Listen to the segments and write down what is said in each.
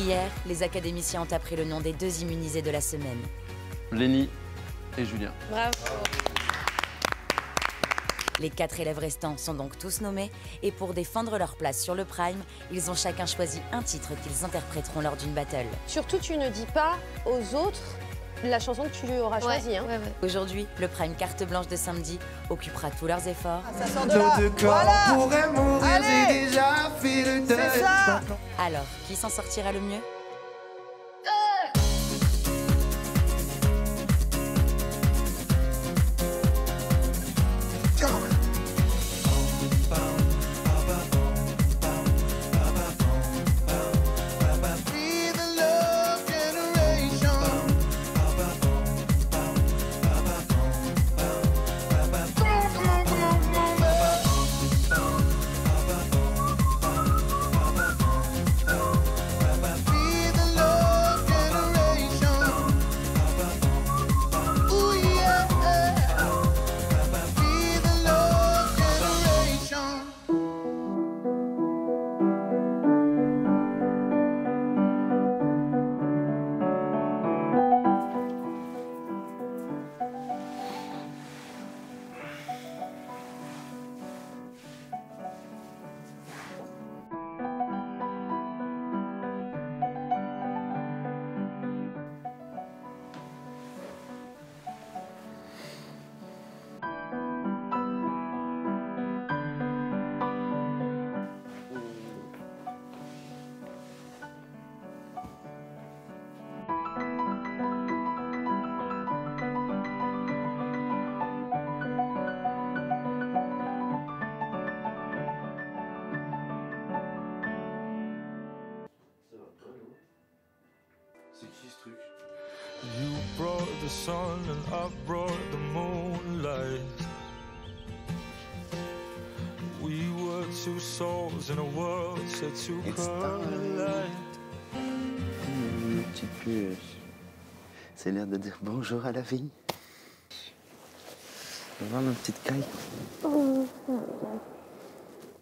Hier, les académiciens ont appris le nom des 2 immunisés de la semaine. Lénie et Julien. Bravo. Les 4 élèves restants sont donc tous nommés et pour défendre leur place sur le Prime, ils ont chacun choisi un titre qu'ils interpréteront lors d'une battle. Surtout, tu ne dis pas aux autres la chanson que tu auras choisie. Hein. Aujourd'hui, le Prime carte blanche de samedi occupera tous leurs efforts. Ça sort de là. Voilà. Pourrait mourir, j'ai déjà fait le deuil. C'est ça. Alors, qui s'en sortira le mieux ? C'est qui ce truc? You brought the sun and I brought the moonlight. We were 2 souls in a world set to collide. Petite puce. C'est l'air de dire bonjour à la vie. On va voir ma petite caille.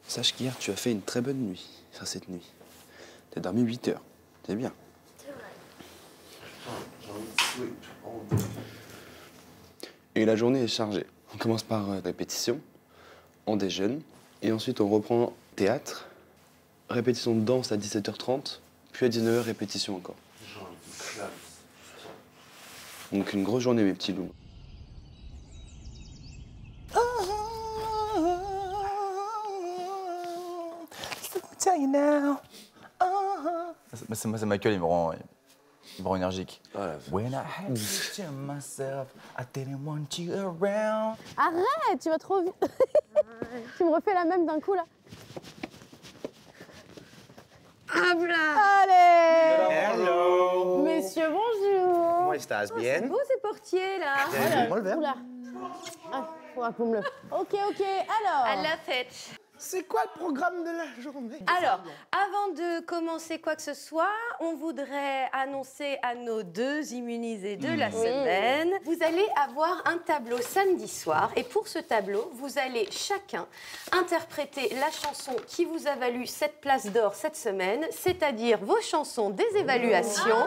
Sache qu'hier, tu as fait une très bonne nuit. Enfin, cette nuit. Tu as dormi 8 heures. C'est bien. Et la journée est chargée. On commence par répétition, on déjeune, et ensuite on reprend théâtre, répétition de danse à 17h30, puis à 19h, répétition encore. Donc une grosse journée, mes petits loups. C'est Michael, il me rend énergique. Voilà. When I had to myself, I didn't want you around. Arrête, tu vas trop vite. Tu me refais la même d'un coup là. Hop là. Allez. Hello. Messieurs, bonjour. ¿Cómo estás? C'est Bien? beau ces portiers là. Moi le verre. Oula. Ah, faudra qu'on me le. Ok, alors. I love it. C'est quoi le programme de la journée? Alors, avant de commencer quoi que ce soit, on voudrait annoncer à nos 2 immunisés de la semaine. Vous allez avoir un tableau samedi soir et pour ce tableau, vous allez chacun interpréter la chanson qui vous a valu cette place d'or cette semaine, c'est-à-dire vos chansons des évaluations.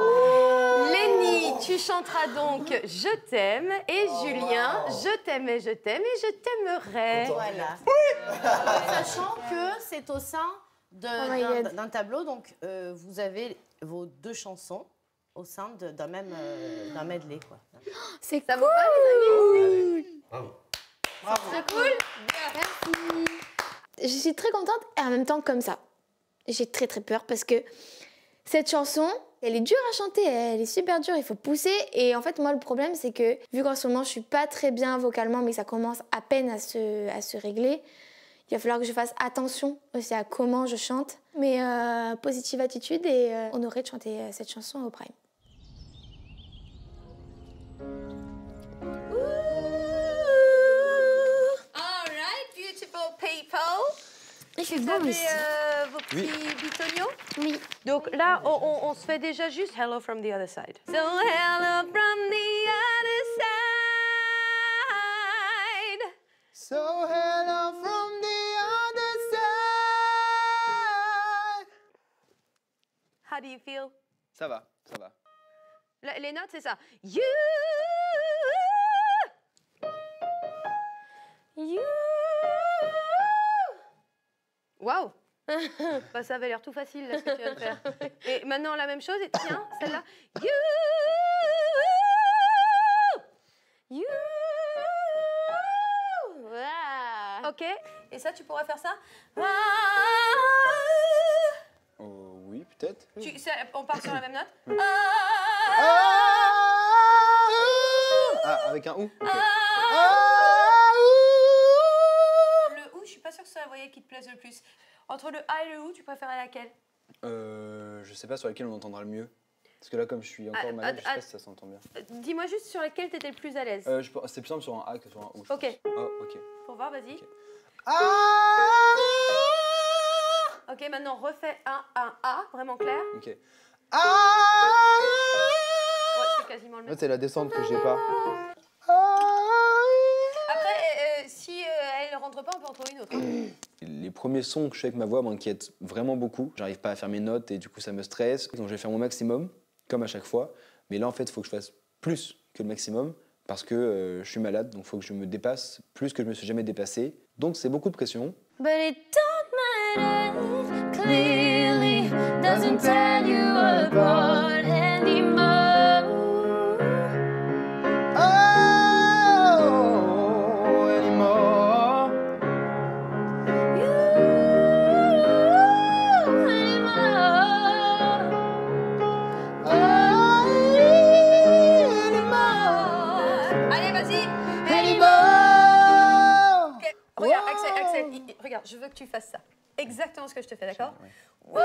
Lénie, tu chanteras donc « Je t'aime » et Julien « Je t'aime et je t'aime et je t'aimerai ». Voilà. Sachant que c'est au sein d'un tableau, donc vous avez vos 2 chansons au sein d'un medley. C'est ça cool. Vous va, les amis? Bravo. C'est cool. Merci. Je suis très contente et en même temps comme ça. J'ai très peur parce que cette chanson, elle est dure à chanter, elle est super dure, il faut pousser. Et en fait, moi, le problème, c'est que vu qu'en ce moment, je suis pas très bien vocalement, mais ça commence à peine à se régler, il va falloir que je fasse attention aussi à comment je chante. Mais positive attitude et honorée de chanter cette chanson au Prime. All right, beautiful people. Il fait Vous beau avez ici. vos petits bitonio? Oui. Donc là, on se fait déjà juste hello from the other side. So hello from the other side. So hello from the other side. How do you feel? Ça va, ça va. Les notes, c'est ça. You. Waouh. Bah, ça avait l'air tout facile là, ce que tu viens de faire. Et maintenant la même chose. Et tiens, celle-là. You. Voilà. Ok. Et ça, tu pourrais faire ça. Oh, oui, peut-être. On part sur la même note. Ah, avec un ou. Okay. Le ou, je suis pas sûre que c'est la voyelle qui te plaise le plus. Entre le a et le ou, tu préférais laquelle? Je sais pas sur laquelle on entendra le mieux. Parce que là, comme je suis encore malade, je sais pas si ça s'entend bien. Dis-moi juste sur laquelle tu étais le plus à l'aise. C'est plus simple sur un A que sur un ou. Ok. Oh, ok. Pour voir, vas-y. Okay. Ok, maintenant refais un A, vraiment clair. Ok. Ouais, c'est quasiment le même. Là, c'est la descente que j'ai pas. Après, si elle ne rentre pas, on peut en trouver une autre. Les premiers sons que je fais avec ma voix m'inquiètent vraiment beaucoup. J'arrive pas à faire mes notes et du coup, ça me stresse. Donc, je vais faire mon maximum, comme à chaque fois. Mais là, en fait, il faut que je fasse plus que le maximum parce que je suis malade. Donc, il faut que je me dépasse plus que je me suis jamais dépassé. Donc, c'est beaucoup de pression. But it don't matter, clearly doesn't tell you apart anymore. Oh, anymore. You anymore. Oh, anymore. Allez, vas-y. Anymore. Okay. Regarde, Axel, regarde, je veux que tu fasses ça. Exactement ce que je te fais, d'accord? Wow,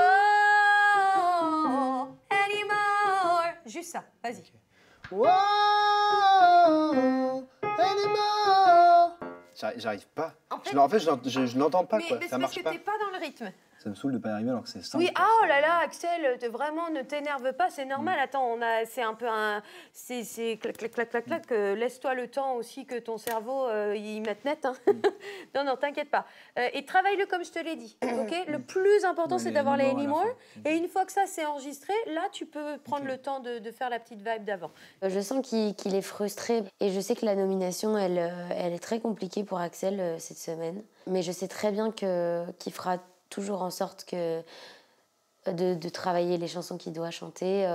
anymore. Juste ça, vas-y. Okay. Wow, anymore. J'arrive pas. En fait, je n'entends pas, quoi. Mais Ça c'est parce marche que pas. t'es pas dans le rythme. Ça me saoule de pas y arriver alors que c'est simple. Oui, oh là là, Axel, vraiment, ne t'énerve pas, c'est normal. Attends, c'est un peu un... C'est clac, clac, clac, clac, clac. Laisse-toi le temps aussi que ton cerveau, il mette net. Hein. Non, non, t'inquiète pas. Et travaille-le comme je te l'ai dit, ok? Le plus important, c'est d'avoir les anymore. Et une fois que ça, c'est enregistré, là, tu peux prendre le temps de faire la petite vibe d'avant. Je sens qu'il est frustré. Et je sais que la nomination, elle est très compliquée pour Axel cette semaine. Mais je sais très bien qu'il fera toujours en sorte de travailler les chansons qu'il doit chanter,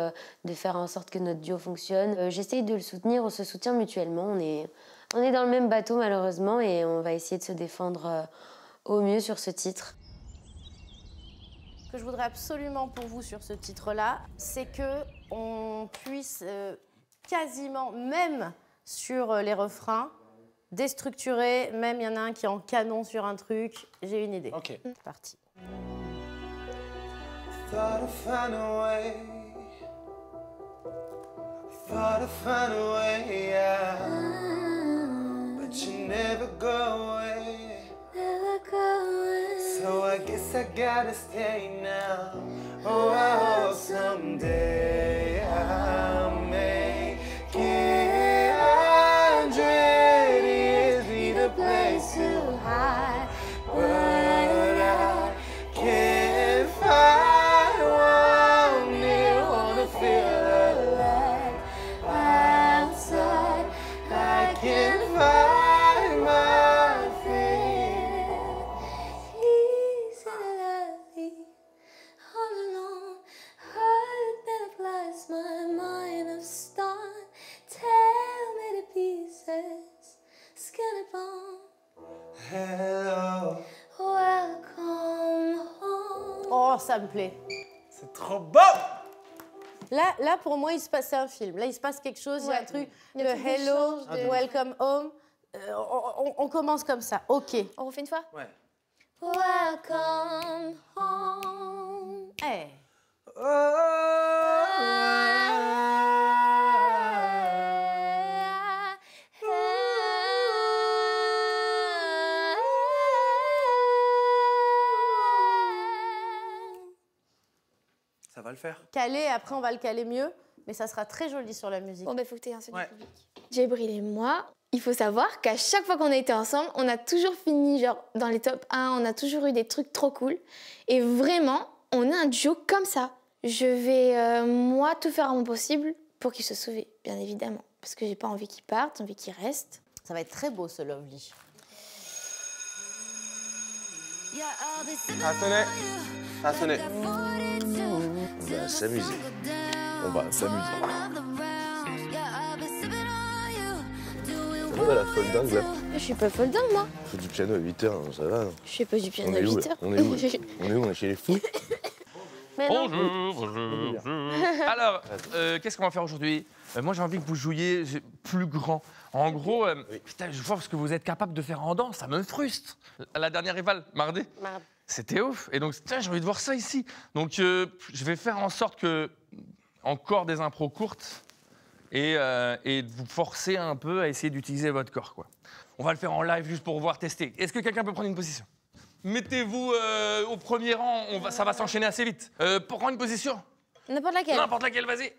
de faire en sorte que notre duo fonctionne. J'essaye de le soutenir, on se soutient mutuellement. On est dans le même bateau malheureusement et on va essayer de se défendre au mieux sur ce titre. Ce que je voudrais absolument pour vous sur ce titre-là, c'est qu'on puisse quasiment, même sur les refrains, déstructurer. Même il y en a un qui est en canon sur un truc. J'ai une idée. Ok. C'est parti. Thought I'd find a way. Thought I'd find a way out. But you never go away. Never go away. So I guess I gotta stay now. Oh, I hope someday I'll make it. 100 years need a place to hide. But I can't find one near, wanna feel alive. Outside, I can't find my feet. He's in a valley, all alone. Heart that flies my mind of stone. Tear me to pieces, skin and bone. Hello. Welcome home. Oh, ça me plaît. C'est trop beau! Là, pour moi, il se passait un film. Là, il se passe quelque chose, il y a un truc, Il y le a des hello, échanges le welcome home. On commence comme ça, ok. On refait une fois? Ouais. Welcome home. Hey. Ça va le faire. Calé, après on va le caler mieux, mais ça sera très joli sur la musique. Bon, ben, faut que tu aies un seul Ouais. public. Djibril et moi, il faut savoir qu'à chaque fois qu'on a été ensemble, on a toujours fini genre dans les top 1, on a toujours eu des trucs trop cool. Et vraiment, on est un duo comme ça. Je vais, moi, tout faire à mon possible pour qu'il se sauve, bien évidemment. Parce que j'ai pas envie qu'il parte, j'ai envie qu'il reste. Ça va être très beau, ce Lovely. Ça a sonné. Ça a sonné. On va s'amuser. On va s'amuser. Ça va la folle dingue là. Je suis pas folle dingue, moi. Je fais du piano à 8h, ça va. Je fais pas du piano On à est où 8 là heures. On est où là On est où? On est chez les fous? Bonjour. Alors, qu'est-ce qu'on va faire aujourd'hui? Moi, j'ai envie que vous jouiez plus grand. En gros, putain, je vois ce que vous êtes capable de faire en danse, ça me frustre. La dernière rival, mardi, c'était ouf. Et donc, tiens, j'ai envie de voir ça ici. Donc, je vais faire en sorte que, encore des impros courtes et de vous forcer un peu à essayer d'utiliser votre corps, quoi. On va le faire en live juste pour voir tester. Est-ce que quelqu'un peut prendre une position? Mettez-vous au premier rang, ça va s'enchaîner assez vite. Pour prendre une position? N'importe laquelle. N'importe laquelle, vas-y.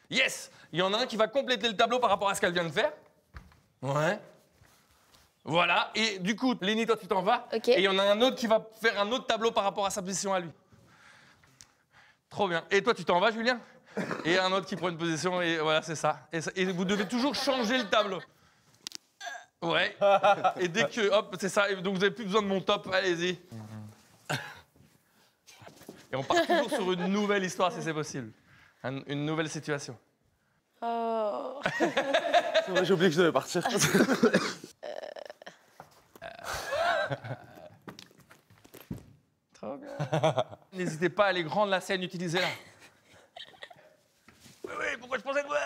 Yes! Il y en a un qui va compléter le tableau par rapport à ce qu'elle vient de faire. Ouais. Voilà. Et du coup, Lénie, toi, tu t'en vas. Ok. Et il y en a un autre qui va faire un autre tableau par rapport à sa position à lui. Trop bien. Et toi, tu t'en vas, Julien? Et un autre qui prend une position, et voilà, c'est ça. Et vous devez toujours changer le tableau. Ouais. Et dès que, hop, c'est ça. Et donc, vous n'avez plus besoin de mon top. Allez-y. Et on part toujours sur une nouvelle histoire, si c'est possible. Une nouvelle situation. Oh. C'est vrai, j'ai oublié que je devais partir. Trop bien. N'hésitez pas à aller grande la scène, utilisez-la. Oui, oui, pourquoi je pensais de moi?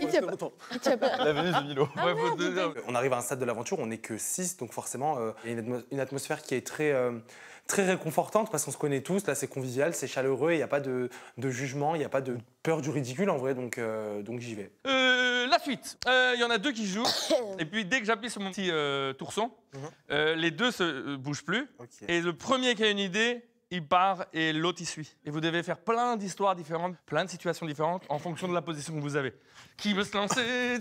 Il tient pas. Il tient pas. La Vénus de Milo. Ouais, faut te dire. On arrive à un stade de l'aventure, on n'est que 6, donc forcément, il y a une atmosphère qui est très réconfortante parce qu'on se connaît tous, là c'est convivial, c'est chaleureux, il n'y a pas de jugement, il n'y a pas de peur du ridicule en vrai, donc j'y vais. La suite. Il y en a deux qui jouent, et puis dès que j'appuie sur mon petit tourson, les deux se bougent plus, et le premier qui a une idée, il part et l'autre il suit. Et vous devez faire plein d'histoires différentes, plein de situations différentes en fonction de la position que vous avez. Qui veut se lancer?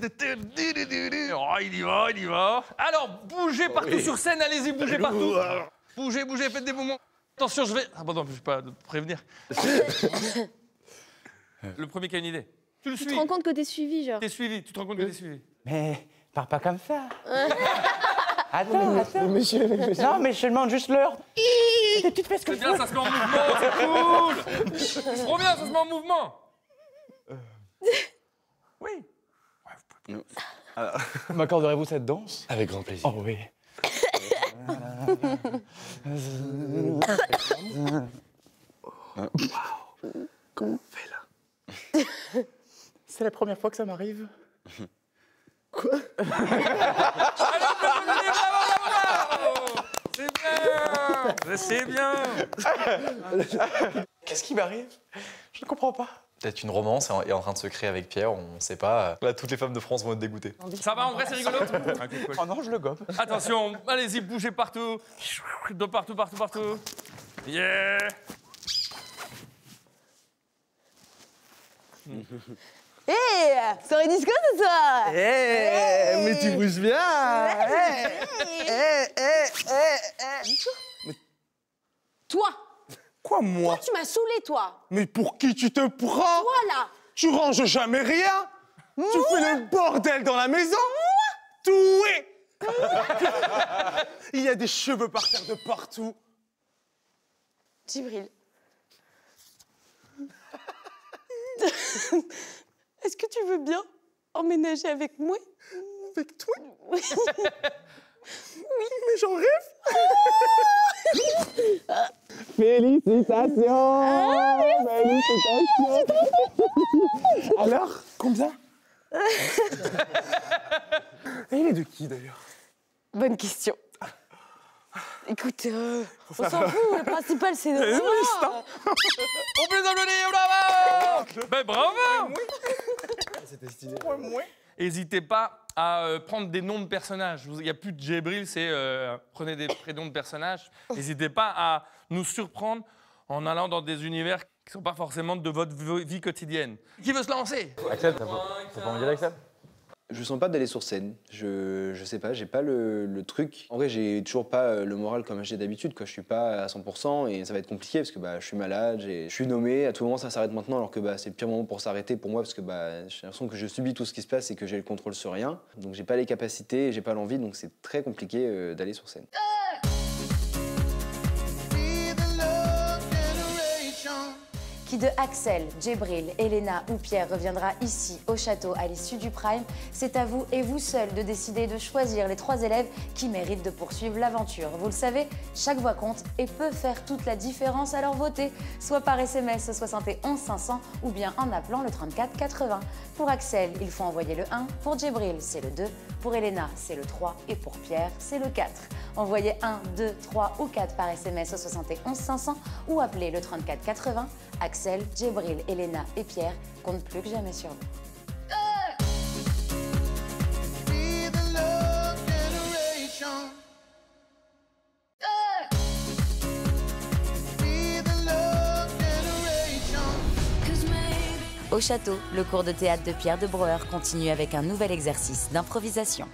Oh, il y va, il y va. Alors, bougez partout sur scène, allez-y, bougez partout. Bougez, bougez, faites des mouvements. Attention, je vais... Ah bon, non, je vais pas prévenir. Le premier qui a une idée. Tu le suis. Tu te rends compte que t'es suivi, genre. T'es suivi, tu te rends compte que t'es suivi. Mais pars pas comme ça. Attends. Monsieur. Non, mais je demande juste l'heure. Tu te fais ce que c'est bien, ça se met en mouvement, c'est cool. C'est trop bien, ça se met en mouvement. Oui. M'accorderez-vous cette danse? Avec grand plaisir. Oh oui. Comment on fait là? C'est la première fois que ça m'arrive. Quoi? C'est bien. C'est bien. Qu'est-ce qui m'arrive? Je ne comprends pas. Peut-être une romance est en train de se créer avec Pierre, on sait pas. Là, toutes les femmes de France vont être dégoûtées. Ça va, en vrai, c'est rigolo? Oh non, je le gobe. Attention, allez-y, bougez partout. De partout, partout, partout. Yeah. Hé, soirée disco ce soir. Mais tu bouges bien. Toi. Quoi, moi? Toi, tu m'as saoulé, toi. Mais pour qui tu te prends? Toi, là. Tu ranges jamais rien. Tu fais le bordel dans la maison. Tout est. Il y a des cheveux par terre de partout. Djibril. Est-ce que tu veux bien emménager avec moi? Avec toi? Oui. Mais j'en rêve. Félicitations. Félicitations. Alors, combien? Et il est de qui d'ailleurs? Bonne question. Écoute, on s'en fout, le principal c'est de moi. On peut les applaudir, bravo. Ben bravo. C'était stylé. N'hésitez pas à prendre des noms de personnages. Il n'y a plus de Djibril, c'est prenez des prénoms de personnages. N'hésitez pas à nous surprendre en allant dans des univers qui ne sont pas forcément de votre vie quotidienne. Qui veut se lancer? Axel, t'as pas envie d'y aller, Axel? Je sens pas d'aller sur scène. Je sais pas, j'ai pas le truc. En vrai, j'ai toujours pas le moral comme j'ai d'habitude. Je suis pas à 100% et ça va être compliqué parce que je suis malade, je suis nommé. À tout moment, ça s'arrête maintenant alors que c'est le pire moment pour s'arrêter pour moi parce que j'ai l'impression que je subis tout ce qui se passe et que j'ai le contrôle sur rien. Donc j'ai pas les capacités, j'ai pas l'envie, donc c'est très compliqué d'aller sur scène. Qui de Axel, Djibril, Elena ou Pierre reviendra ici au château à l'issue du Prime, c'est à vous et vous seul de décider de choisir les 3 élèves qui méritent de poursuivre l'aventure. Vous le savez, chaque voix compte et peut faire toute la différence, alors votez, soit par SMS au 71 500 ou bien en appelant le 34 80. Pour Axel, il faut envoyer le 1, pour Djibril, c'est le 2, pour Elena, c'est le 3 et pour Pierre, c'est le 4. Envoyez 1, 2, 3 ou 4 par SMS au 71 500 ou appelez le 34 80. Axel, Djibril, Elena et Pierre comptent plus que jamais sur vous. Au château, le cours de théâtre de Pierre de Breuer continue avec un nouvel exercice d'improvisation.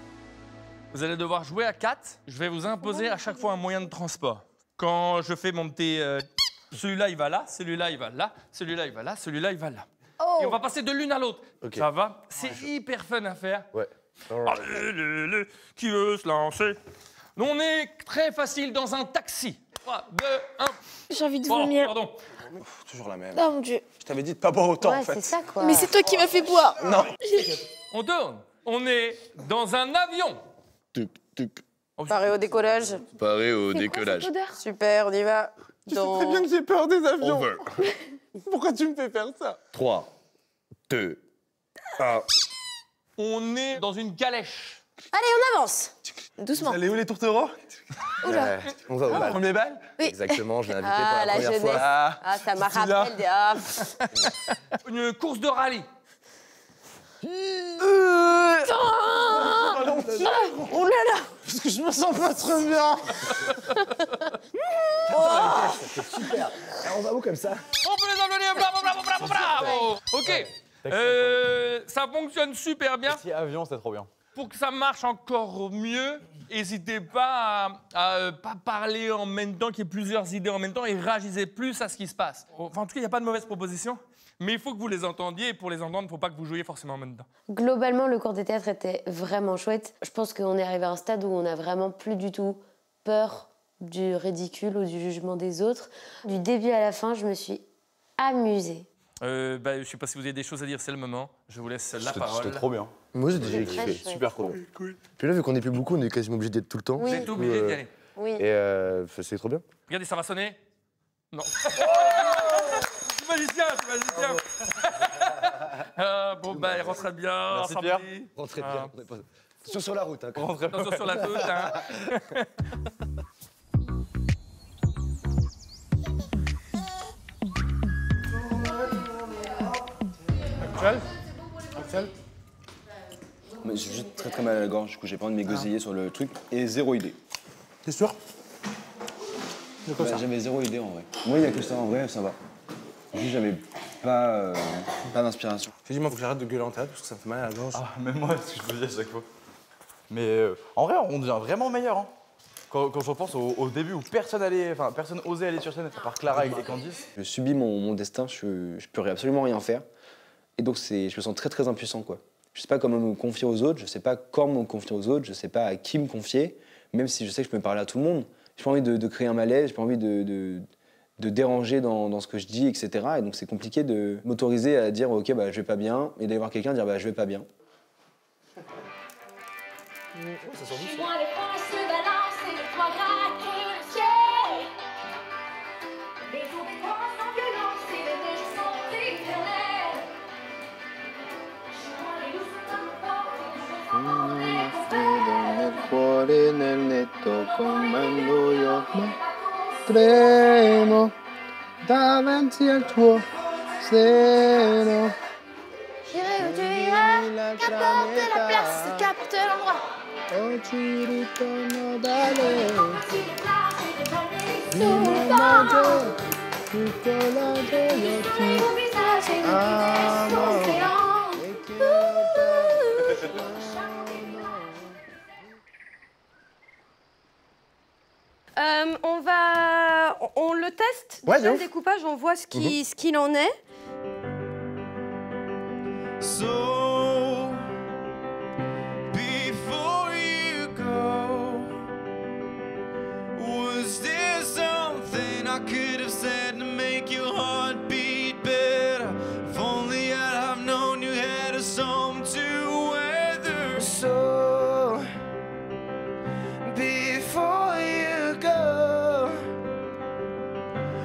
Vous allez devoir jouer à 4. Je vais vous imposer à chaque fois un moyen de transport. Quand je fais mon petit... celui-là, il va là, celui-là, il va là, celui-là, il va là, celui-là, il va là. Oh. Et on va passer de l'une à l'autre. Okay. Ça va? C'est hyper fun à faire. Ouais. Allez, qui veut se lancer? On est très facile dans un taxi. 3, 2, 1. J'ai envie de vomir. Pardon. Toujours la même. Oh mon Dieu. Je t'avais dit de pas boire autant en fait. c'est ça quoi. Mais c'est toi qui m'as fait boire. Non. On tourne. On est dans un avion. Paré au décollage. Paré au décollage. Super, on y va. Tu sais très bien que j'ai peur des avions. Over. Pourquoi tu me fais faire ça? 3, 2, 1. On est dans une calèche. Allez, on avance. Doucement. Elle est où les tourtereaux? Oula. On va au bal. Premier bal? Oui. Exactement, je l'ai invité Ah, pour la la première jeunesse. fois. Ah, ça m'a rappelé des... Ah. Une course de rallye. Oh là là. Parce que je me sens pas très bien. C'est super. On va où comme ça? On peut les applaudir. Bravo, bravo, bravo, bravo. OK. Ça fonctionne super bien. Si avion, c'était trop bien. Pour que ça marche encore mieux, n'hésitez pas à pas parler en même temps, qu'il y ait plusieurs idées en même temps et réagissez plus à ce qui se passe. Enfin, en tout cas, il n'y a pas de mauvaise proposition, mais il faut que vous les entendiez et pour les entendre, il ne faut pas que vous jouiez forcément en même temps. Globalement, le cours de théâtre était vraiment chouette. Je pense qu'on est arrivé à un stade où on n'a vraiment plus du tout peur du ridicule ou du jugement des autres. Du début à la fin, je me suis amusée. Je ne sais pas si vous avez des choses à dire, c'est le moment. Je vous laisse la parole. C'était trop bien. Moi, j'ai déjà Très kiffé. chouette. Super cool. Puis là, vu qu'on n'est plus beaucoup, on est quasiment obligé d'être tout le temps. Oui. Vous êtes obligé d'y aller. Oui. Et c'est trop bien. Regardez, ça va sonner. Non. Je suis magicien, je suis magicien. Bon, il rentre bien. Merci, samedi. Pierre. Rentrez bien. Attention sur la route. Hein, quand même. Attention sur la route. Hein. Axel Mais j'ai juste très mal à la gorge, du coup j'ai pas envie de m'égosiller sur le truc et zéro idée. T'es sûr? J'avais zéro idée en vrai. Moi il y a que ça en vrai, ça va. Juste j'avais pas d'inspiration. J'ai dit, moi, faut que j'arrête de gueuler en théâtre parce que ça me fait mal à la gorge. Ah, même moi, c'est ce que je me dis à chaque fois. Mais en vrai, on devient vraiment meilleur. Hein. Quand je repense au début où personne osait aller sur scène, à part Clara et Candice. Je subis mon destin, je peux absolument rien faire. Et donc je me sens très impuissant quoi. Je sais pas comment me confier aux autres, je sais pas quand me confier aux autres, je sais pas à qui me confier, même si je sais que je peux parler à tout le monde. J'ai pas envie de créer un malaise, j'ai pas envie de déranger dans ce que je dis, etc. Et donc c'est compliqué de m'autoriser à dire ok je vais pas bien et d'aller voir quelqu'un dire je vais pas bien. Moi, les points se balancent et le poids gratte le ciel. Les eaux des points sans violence et les neiges sont éternelles. Moi, les loups sont comme porte et je Cuore nel netto comando io tremo davanti al tuo seno. J'irai où tu iras, qu'importe la place, capte l'endroit. Oggi ritorno da lei. Sous le vent, Tutto l'altro io ton ti visage et le amo. son géant. E che On le teste. Ouais, Déjà, de le ouf. découpage, on voit ce qu'il en est. So, before you go, was there something I could have said to make your heart beat better? If only I'd have known you had a storm to weather. So, before you go,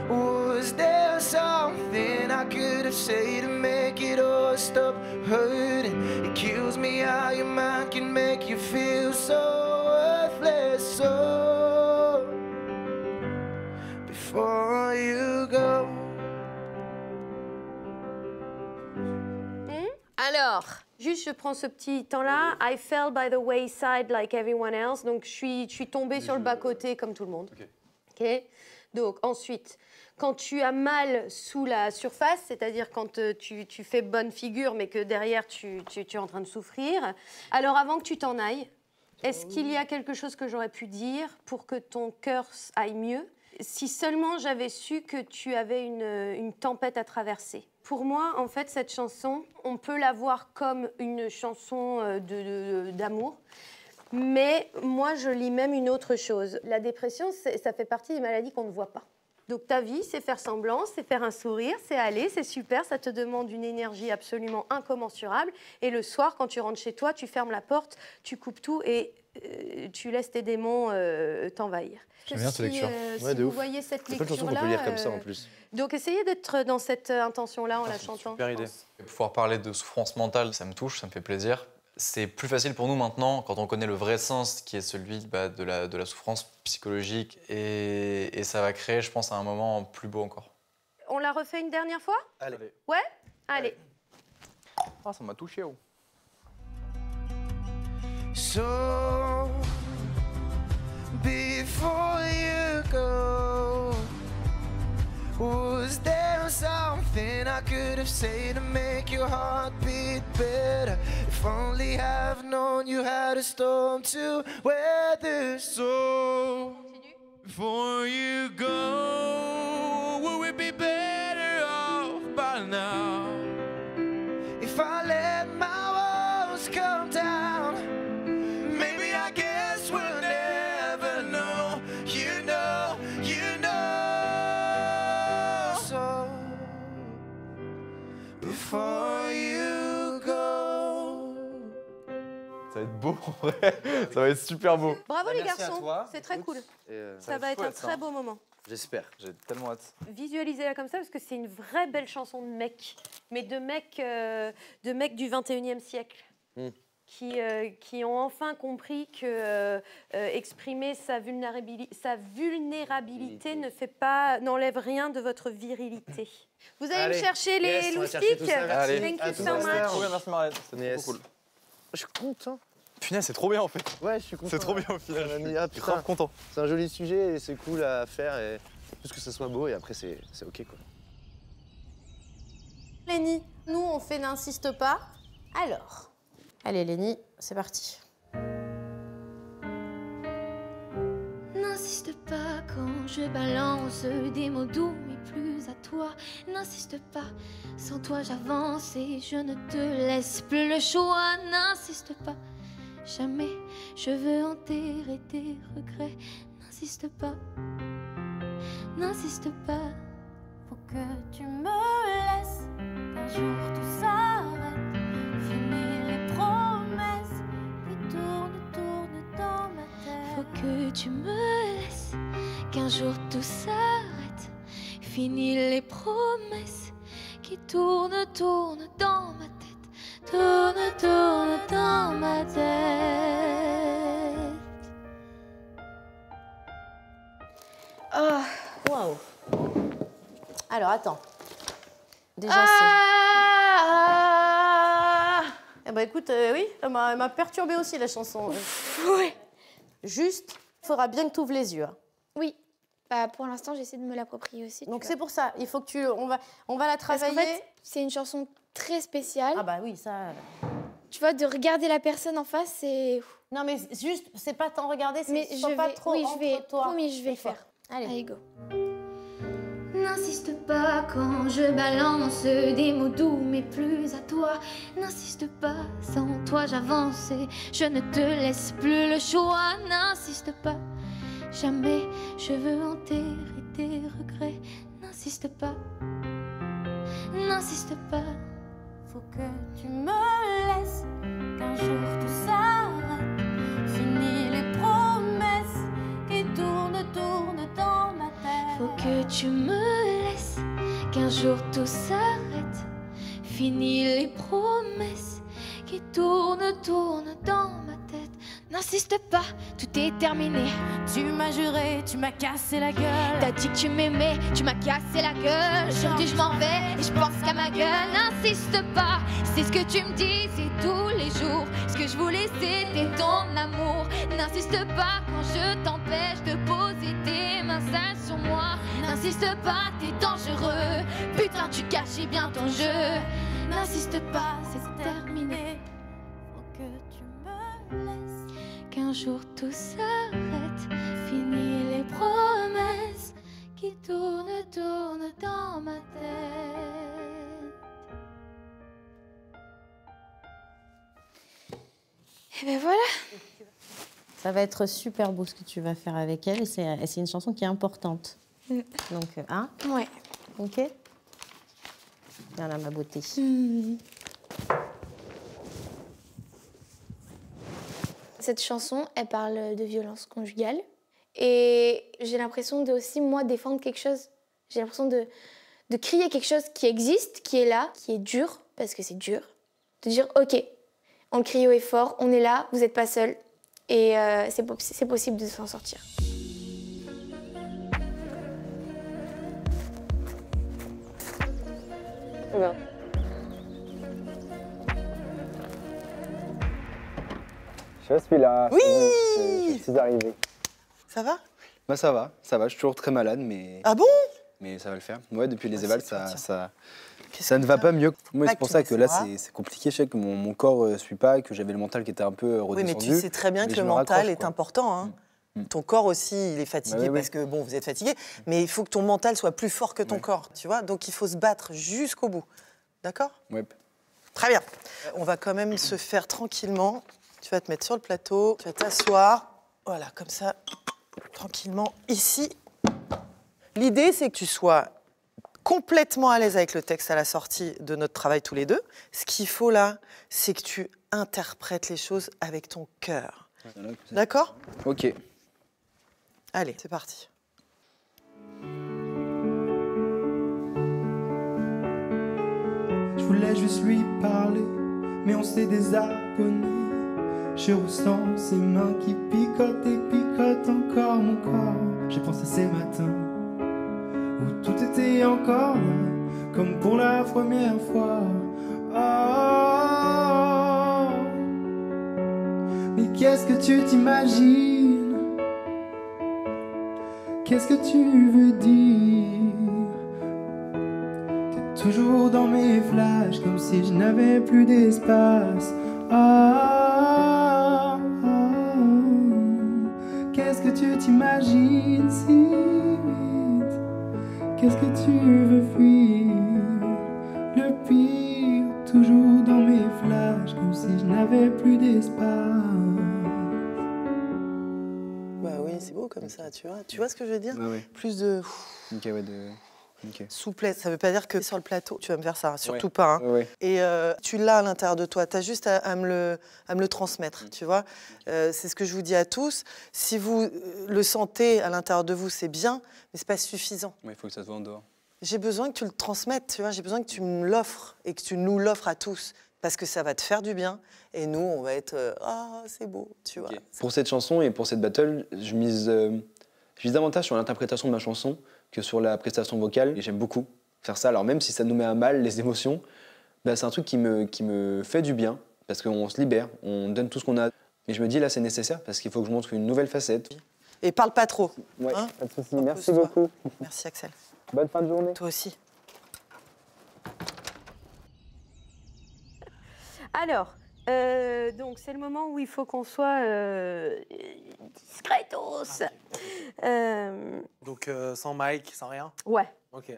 was there something I could have said to make it all stop hurting? It kills me how your mind can make you feel so worthless. So, before you go. Alors, juste, je prends ce petit temps-là. I fell by the wayside like everyone else. Donc, je suis tombée sur le bas-côté comme tout le monde. Ok. Donc, ensuite, quand tu as mal sous la surface, c'est-à-dire quand tu fais bonne figure, mais que derrière, tu es en train de souffrir. Alors, avant que tu t'en ailles, est-ce qu'il y a quelque chose que j'aurais pu dire pour que ton cœur aille mieux? Si seulement j'avais su que tu avais une tempête à traverser. Pour moi, en fait, cette chanson, on peut la voir comme une chanson d'amour. Mais moi, je lis même une autre chose. La dépression, ça fait partie des maladies qu'on ne voit pas. Donc ta vie, c'est faire semblant, c'est faire un sourire, c'est aller, c'est super, ça te demande une énergie absolument incommensurable. Et le soir, quand tu rentres chez toi, tu fermes la porte, tu coupes tout et tu laisses tes démons t'envahir. J'aime bien cette lecture. Si vous voyez cette C'est pas une chanson qu'on lecture-là... peut lire comme ça en plus. Donc essayez d'être dans cette intention-là en la chantant. Super idée. Pouvoir parler de souffrance mentale, ça me touche, ça me fait plaisir. C'est plus facile pour nous maintenant quand on connaît le vrai sens qui est celui de la souffrance psychologique et ça va créer, je pense, à un moment plus beau encore. On la refait une dernière fois? Allez. Ouais? Allez. Ah, ça m'a touché. Oh. So, before you go, was there something I could have said to make your heart beat better? If only I've known you had a storm to weather. So, before you go, would we be better off by now? If I let my walls come down, maybe I guess we'll never know. You know, you know. So, before you go. Ça va être beau en vrai. Ça va être super beau. Bravo les merci à garçons, toi. c'est très cool. Ça va va être être un chouette, très ça. beau moment. J'espère. J'ai tellement hâte. Visualisez-la comme ça parce que c'est une vraie belle chanson de mec, mais de mecs du 21e siècle. Qui ont enfin compris que exprimer sa vulnérabilité n'enlève rien de votre virilité. Vous allez me chercher les loustiques. Allez. Thank you so Trop much. bien, merci Marianne. C'était trop cool. Je suis content. Punaise, c'est trop bien en fait. Ouais, je suis content. C'est trop bien au final. On a mis- Je suis grave content. C'est un joli sujet et c'est cool à faire et juste que ça soit beau et après c'est ok quoi. Lénie, nous on fait n'insiste pas. Alors, allez Lénie, c'est parti. N'insiste pas quand je balance des mots doux, mais plus à toi. N'insiste pas, sans toi j'avance et je ne te laisse plus le choix. N'insiste pas, jamais je veux enterrer tes regrets. N'insiste pas, n'insiste pas. Faut que tu me laisses, qu'un jour tout s'arrête. Finir les promesses qui tournent dans ma tête. Faut que tu me laisses, qu'un jour tout s'arrête. Fini les promesses qui tournent dans ma tête. Tournent dans ma tête. Oh, waouh. Alors attends. Déjà c'est. Eh ben écoute, oui, elle m'a perturbée aussi la chanson. Oui. Juste, il faudra bien que tu ouvres les yeux. Hein. Oui. Bah, pour l'instant, j'essaie de me l'approprier aussi. Donc c'est pour ça, il faut que on va la Parce travailler. qu'en fait, c'est une chanson très spéciale. Ah bah oui, ça. Tu vois, de regarder la personne en face, c'est... Non, mais juste, c'est pas tant regarder, c'est Mais sois pas trop oui, entre je vais, toi. promis, je vais le faire. Allez, go. N'insiste pas quand je balance des mots doux, mais plus à toi. N'insiste pas, sans toi j'avance et je ne te laisse plus le choix. N'insiste pas, jamais je veux enterrer tes regrets. N'insiste pas, n'insiste pas. Faut que tu me laisses, qu'un jour tout s'arrête. Fini les promesses qui tournent dans ma tête. Faut que tu me laisses, qu'un jour tout s'arrête. Fini les promesses qui tournent dans ma tête. N'insiste pas, tout est terminé. Tu m'as juré, tu m'as cassé la gueule. T'as dit que tu m'aimais, tu m'as cassé la gueule. Aujourd'hui je m'en vais et je pense qu'à ma gueule. N'insiste pas, c'est ce que tu me disais tous les jours. Ce que je voulais c'était ton amour. N'insiste pas quand je t'empêche de poser tes mains sales sur moi. N'insiste pas, t'es dangereux. Putain, tu cachais bien ton jeu. N'insiste pas, c'est terminé. Faut que tu me laisses. Qu'un jour tout s'arrête, fini les promesses qui tournent dans ma tête. Et ben voilà. Ça va être super beau ce que tu vas faire avec elle et c'est une chanson qui est importante. Donc, hein? Ouais. Ok? Viens là, ma beauté. Cette chanson, elle parle de violence conjugale. Et j'ai l'impression de aussi, moi, défendre quelque chose. J'ai l'impression de crier quelque chose qui existe, qui est là, qui est dur, parce que c'est dur. De dire, OK, on le crie haut et fort, on est là, vous n'êtes pas seul. Et c'est possible de s'en sortir. Bien. Je suis là. Oui. Je suis arrivé. Ça va? Bah ça va. Je suis toujours très malade, mais... Ah bon? Mais ça va le faire. Ouais, depuis les évals, ça ne va pas mieux. Moi, c'est pour ça que là, c'est compliqué. Je sais que mon corps ne suit pas, que j'avais le mental qui était un peu redescendu. Oui, mais tu sais très bien que le mental est important. Hein. Ton corps aussi, il est fatigué parce que, bon, vous êtes fatigué, mais il faut que ton mental soit plus fort que ton corps, tu vois. Donc, il faut se battre jusqu'au bout. D'accord? Ouais. Très bien. On va quand même se faire tranquillement. Tu vas te mettre sur le plateau, tu vas t'asseoir. Voilà, comme ça, tranquillement, ici. L'idée, c'est que tu sois complètement à l'aise avec le texte à la sortie de notre travail tous les deux. Ce qu'il faut là, c'est que tu interprètes les choses avec ton cœur. D'accord? Ok. Allez, c'est parti. Je voulais juste lui parler, mais on s'est désabonné. Je ressens ses mains qui picotent et picotent encore mon corps. J'ai pensé ces matins où tout était encore là, comme pour la première fois. Oh, mais qu'est-ce que tu t'imagines? Qu'est-ce que tu veux dire? T'es toujours dans mes flashs, comme si je n'avais plus d'espace. Oh, qu'est-ce que tu t'imagines si vite? Qu'est-ce que tu veux fuir? Le pire, toujours dans mes flashs, comme si je n'avais plus d'espace. Bah oui, c'est beau comme ça, tu vois. Tu vois ce que je veux dire? Ouais. Plus de... Ok, ouais, okay. Souplesse, ça veut pas dire que sur le plateau, tu vas me faire ça, surtout Ouais. pas. Hein. Ouais. Et tu l'as à l'intérieur de toi, tu as juste à me le transmettre, tu vois. C'est ce que je vous dis à tous. Si vous le sentez à l'intérieur de vous, c'est bien, mais c'est pas suffisant. Il faut que ça se voit en dehors. J'ai besoin que tu le transmettes, tu vois. J'ai besoin que tu me l'offres et que tu nous l'offres à tous. Parce que ça va te faire du bien. Et nous, on va être « Ah, c'est beau », tu vois. Pour cette chanson et pour cette battle, je mise davantage sur l'interprétation de ma chanson que sur la prestation vocale. Et j'aime beaucoup faire ça. Alors même si ça nous met à mal les émotions, bah, c'est un truc qui me fait du bien. Parce qu'on se libère, on donne tout ce qu'on a. Et je me dis là, c'est nécessaire parce qu'il faut que je montre une nouvelle facette. Et parle pas trop. Ouais, hein, pas de soucis. Merci beaucoup. Merci Axel. Bonne fin de journée. Toi aussi. Alors, Donc c'est le moment où il faut qu'on soit discretos. Donc sans mic, sans rien? Ouais. Ok.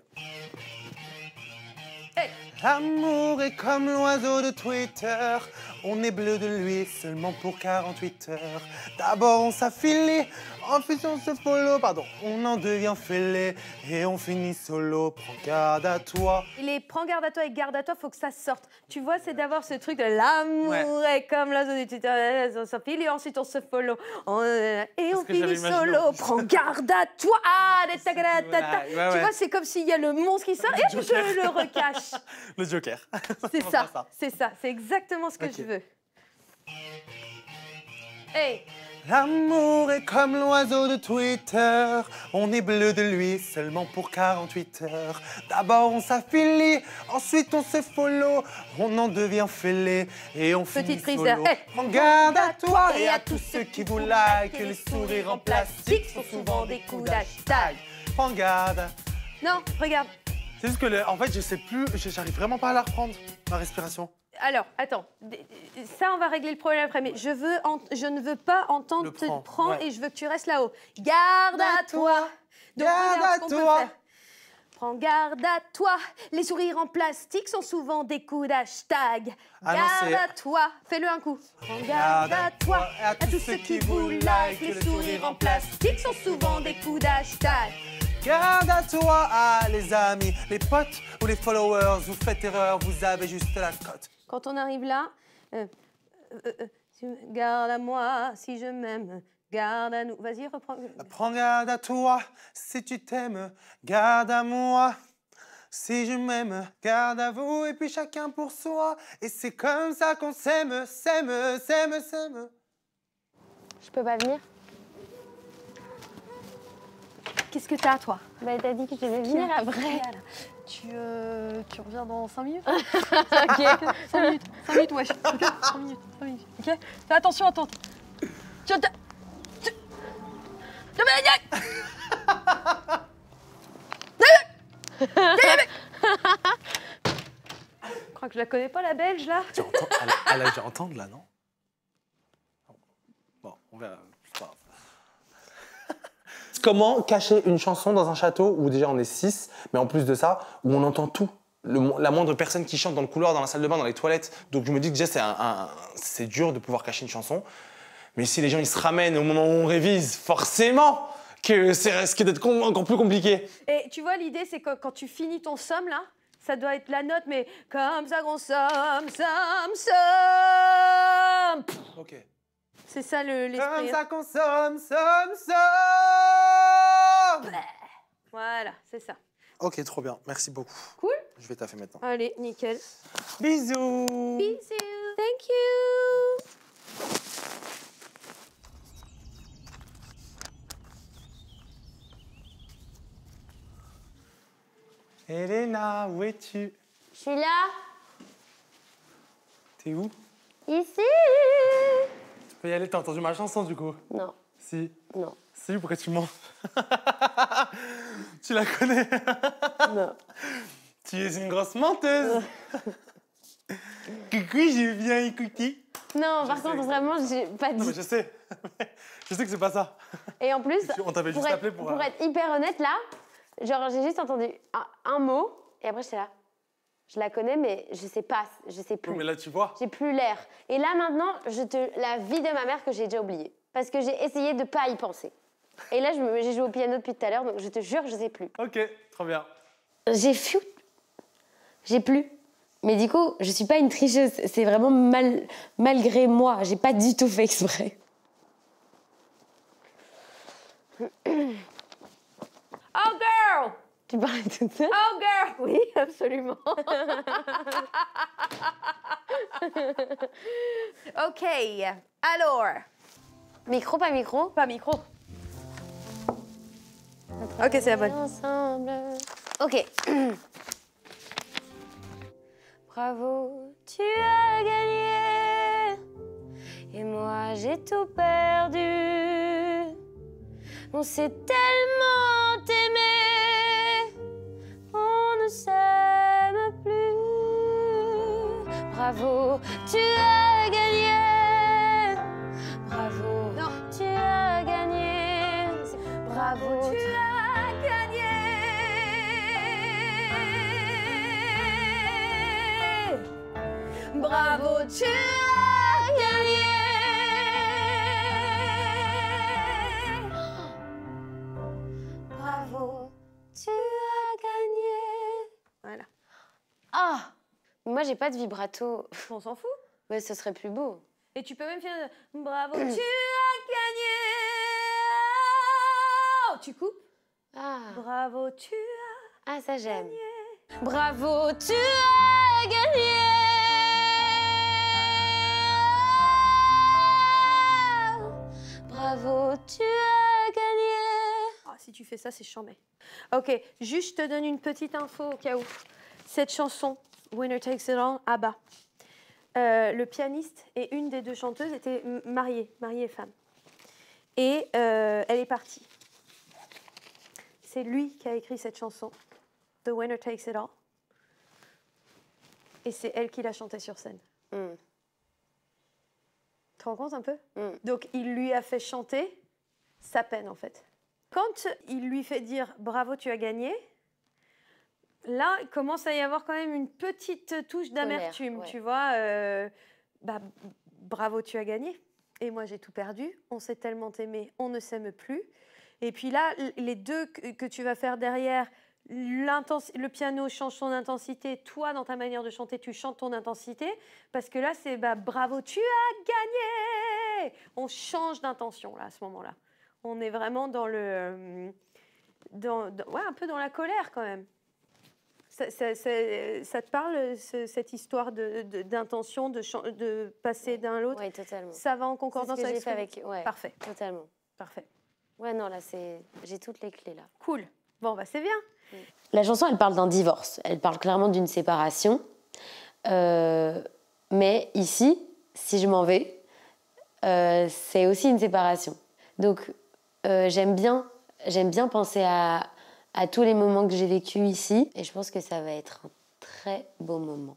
L'amour est comme l'oiseau de Twitter. On est bleu de lui seulement pour 48 heures. D'abord on s'affilie, ensuite on se follow, pardon. On en devient fêlé et on finit solo. Prends garde à toi. Les prends garde à toi et garde à toi, faut que ça sorte. Tu vois, c'est d'avoir ce truc de l'amour est comme l'oiseau du Twitter, on s'enfile et ensuite on se follow. Et on finit solo. Prends garde à toi. Ah, tu vois, c'est comme s'il y a le monstre qui sort et je le recache. Le Joker. C'est ça, c'est exactement ce que je veux. Hey. L'amour est comme l'oiseau de Twitter. On est bleu de lui seulement pour 48 heures. D'abord on s'affilie, ensuite on se follow. On en devient fêlé et on finit solo. Prends garde à toi et à tous ceux qui vous like. Les sourires en plastique sont souvent des coups d'hashtag. Prends garde. Non, regarde. C'est juste que, en fait, je sais plus, j'arrive vraiment pas à la reprendre, ma respiration. Alors, attends, ça on va régler le problème après, mais je ne veux pas entendre te prendre et je veux que tu restes là-haut. Garde à toi. Donc, garde à toi. Prends garde à toi. Les sourires en plastique sont souvent des coups d'hashtag. Garde à toi. Fais-le un coup. Prends garde à toi. À tous ceux qui vous like. Les sourires en plastique sont souvent des coups d'hashtag. Garde à toi, les amis, les potes ou les followers. Vous faites erreur, vous avez juste la cote. Quand on arrive là, garde à moi si je m'aime. Garde à nous. Vas-y, reprends. Prends garde à toi si tu t'aimes. Garde à moi si je m'aime. Garde à vous et puis chacun pour soi. Et c'est comme ça qu'on s'aime, s'aime. Je peux pas venir? Qu'est-ce que t'as, toi? Bah, t'as dit que je devais venir après. Tu reviens dans 5 minutes? Ok. 5 minutes, wesh. Okay, 5 minutes. Ok? Fais attention à ton... Je crois que je la connais pas, la belge, là. Elle a dû entendre, là, non? Bon, on verra. Comment cacher une chanson dans un château où déjà on est 6, mais en plus de ça, où on entend tout? La moindre personne qui chante dans le couloir, dans la salle de bain, dans les toilettes. Donc je me dis que déjà c'est dur de pouvoir cacher une chanson. Mais si les gens ils se ramènent au moment où on révise, forcément que c'est risque d'être encore plus compliqué. Et tu vois, l'idée c'est que quand tu finis ton somme là, ça doit être la note, mais comme ça qu'on somme. Ok. C'est ça l'esprit. Comme ça qu'on somme. Voilà, c'est ça. Ok, trop bien. Merci beaucoup. Cool. Je vais taffer maintenant. Allez, nickel. Bisous. Bisous. Thank you. Elena, où es-tu? Je suis là. T'es où? Ici. Tu peux y aller, t'as entendu ma chanson du coup? Non. Si. Non. Si, pourquoi tu mens? Tu la connais? Non. Tu es une grosse menteuse. Coucou, j'ai bien écouté. Non, par contre, vraiment, j'ai pas dit. Non, mais je sais. Je sais que c'est pas ça. Et en plus, On t'avait juste appelé pour être hyper honnête, là, genre, j'ai juste entendu un mot, et après, j'étais là. Je la connais, mais je sais pas, je sais plus. Oui, mais là, tu vois. J'ai plus l'air. Et là, maintenant, la vie de ma mère que j'ai déjà oubliée. Parce que j'ai essayé de pas y penser. Et là, j'ai joué au piano depuis tout à l'heure, donc je te jure, je sais plus. Ok, trop bien. J'ai plus. Mais du coup, je suis pas une tricheuse. C'est vraiment malgré moi. J'ai pas du tout fait exprès. Oh girl! Tu parlais toute seule? Oh girl! Oui, absolument. Ok, alors. Micro, pas micro? Pas micro. Ok, c'est la bonne. Ensemble. Ok. Bravo, tu as gagné. Et moi, j'ai tout perdu. On s'est tellement aimé. On ne s'aime plus. Bravo, tu as gagné. Bravo, non. Tu as gagné. Bravo, tu as gagné. Bravo, tu as gagné. Bravo, tu as gagné. Voilà. Ah, moi j'ai pas de vibrato. On s'en fout. Ouais, ce serait plus beau. Et tu peux même faire bravo, tu as gagné. Oh, tu coupes. Ah. Bravo, tu as. Ah, ça j'aime. Bravo, tu as gagné. Bravo, tu as gagné. Ah, si tu fais ça, c'est chambé. Ok, juste je te donne une petite info au cas où. Cette chanson, Winner Takes It All, ABBA. Le pianiste et une des deux chanteuses étaient mariées et femme. Et elle est partie. C'est lui qui a écrit cette chanson, The Winner Takes It All. Et c'est elle qui l'a chantée sur scène. Tu te rends compte un peu? Donc il lui a fait chanter sa peine en fait. Quand il lui fait dire bravo, tu as gagné, là il commence à y avoir quand même une petite touche d'amertume, ouais. tu vois. Bravo, tu as gagné. Et moi j'ai tout perdu. On s'est tellement aimé, on ne s'aime plus. Et puis là, les deux que tu vas faire derrière, le piano change son intensité, toi dans ta manière de chanter, tu chantes ton intensité, parce que là c'est bravo, tu as gagné. On change d'intention là à ce moment-là. On est vraiment dans le, ouais, un peu dans la colère quand même. Ça te parle cette histoire d'intention de passer d'un à l'autre? Oui, totalement. Ça va en concordance C'est ce que avec j'ai fait avec. Ouais, Parfait. Totalement. Parfait. Ouais, non, là j'ai toutes les clés là. Cool. Bon, c'est bien. La chanson, elle parle d'un divorce. Elle parle clairement d'une séparation. Mais ici, si je m'en vais, c'est aussi une séparation. Donc, j'aime bien penser à tous les moments que j'ai vécus ici. Et je pense que ça va être un très beau moment.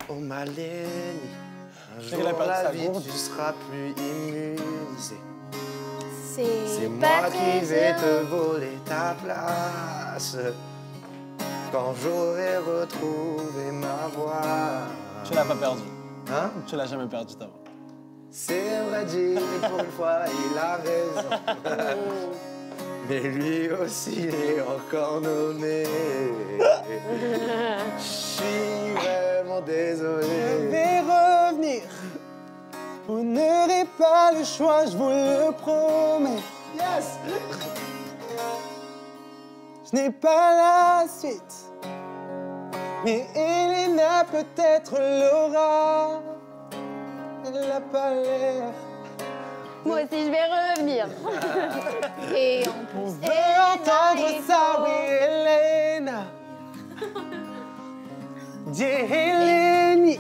Oh ma Lénie, un Je jour sais qu'elle a perdu la sa vie gourde. tu seras plus immunisé. C'est moi qui vais te voler ta place quand j'aurai retrouvé ma voix. Tu l'as pas perdu. Hein? Tu l'as jamais perdu ta voix. C'est vrai dit, pour une fois il a raison. Mais lui aussi il est encore nommé. Je suis vraiment désolé. Je vais revenir. Vous n'aurez pas le choix, je vous le promets. Yes! Je n'ai pas la suite. Mais Elena peut-être l'aura. Elle n'a pas l'air. Moi aussi, je vais revenir. Et On veut entendre ça, oui, Elena. Dis Eleni.